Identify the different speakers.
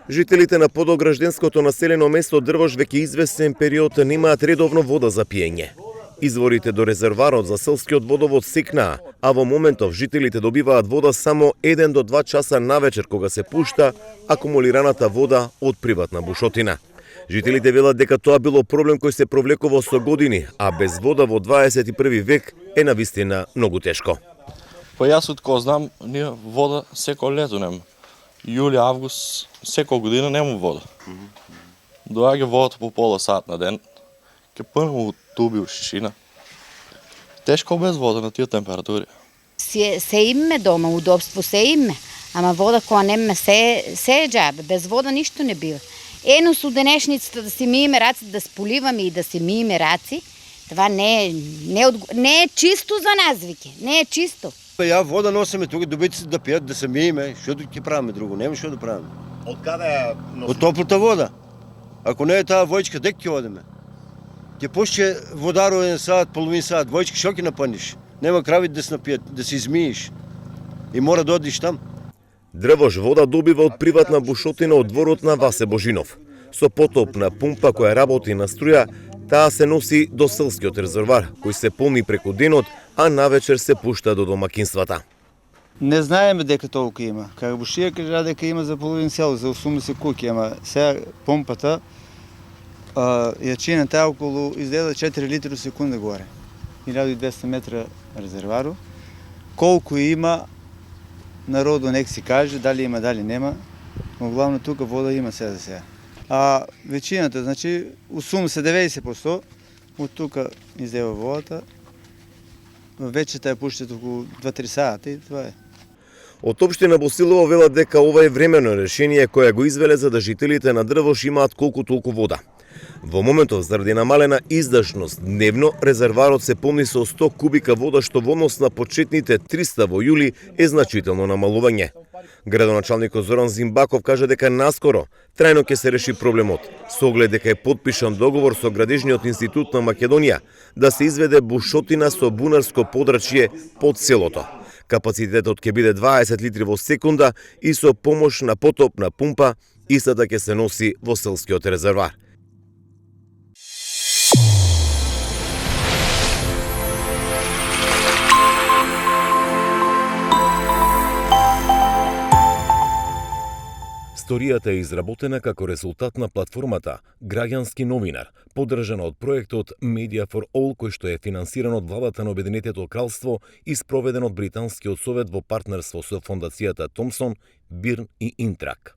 Speaker 1: Жителите на подогражденското населено место Дрвош веќе известен период немаат редовно вода за пиење. Изворите до резерварот за селскиот водовод секнаа, а во моментов жителите добиваат вода само 1 до 2 часа навечер кога се пушта акумулираната вода од приватна бушотина. Жителите велат дека тоа било проблем кој се провлекува со години, а без вода во 21 век е навистина многу тешко.
Speaker 2: Па јас од кој знам, ние вода секој лето нема. Јули, август, секој година нема вода. Доаѓа водата по пола сат на ден, ке пълно од туби, од шишина. Тешко без вода на тие температури.
Speaker 3: Се име дома, удобство се име, ама вода која нема се е џабе, без вода ништо не бива. Ено со денешницата да си миеме раци, да споливаме и да си миеме раци, това не е чисто за нас, веќе, не е чисто.
Speaker 4: Ја вода носиме тука, добитите да пијат, да се миеме, што ќе правиме друго, нема што да правиме.
Speaker 1: Од каде ја
Speaker 4: Од топлата вода. Ако не е таа војчка, дек ќе одиме? Ќе пушче водаро 1 сат, половин сат, војчка што ќе напъниш? Нема крави да се напијат, да се измиеш. И мора да одиш там.
Speaker 1: Дрвош вода добива од приватна бушотина од дворот на Васе Божинов. Со потопна пумпа која работи на струја, таа се носи до селскиот резервар, кој се полни преку денот, а навечер се пушта до домакинствата.
Speaker 5: Не знаеме дека толку има. Карабушија кажа дека има за половин село, за 80 куќи, ама сега помпата јачината е околу изгледа 4 литри секунда горе. 1200 метра резервару. Колку има, народу нек си каже, дали има, дали нема. Но главно тука вода има сега за сега. А веćината, значи 80-90% од тука излева водата. Вече ја пуштат околу 2-3 сата и това е.
Speaker 1: Од општина Босилово велат дека ова е временно решение кое го извеле за да жителите на Дрвош имаат колку толку вода. Во моментов, заради намалена издашност дневно, резерварот се полни со 100 кубика вода, што во однос на почетните 300 во јули е значително намалување. Градоначалникот Зоран Зимбаков кажа дека наскоро трајно ќе се реши проблемот, со оглед дека е потпишан договор со Градежниот институт на Македонија да се изведе бушотина со бунарско подрачје под селото. Капацитетот ќе биде 20 литри во секунда и со помош на потопна пумпа истата ќе се носи во селскиот резервар. Историјата е изработена како резултат на платформата Граѓански новинар, поддржана од проектот Media for All, кој што е финансиран од владата на Обединетото кралство и спроведен од Британскиот совет во партнерство со фондацијата Томсон, Бирн и Интрак.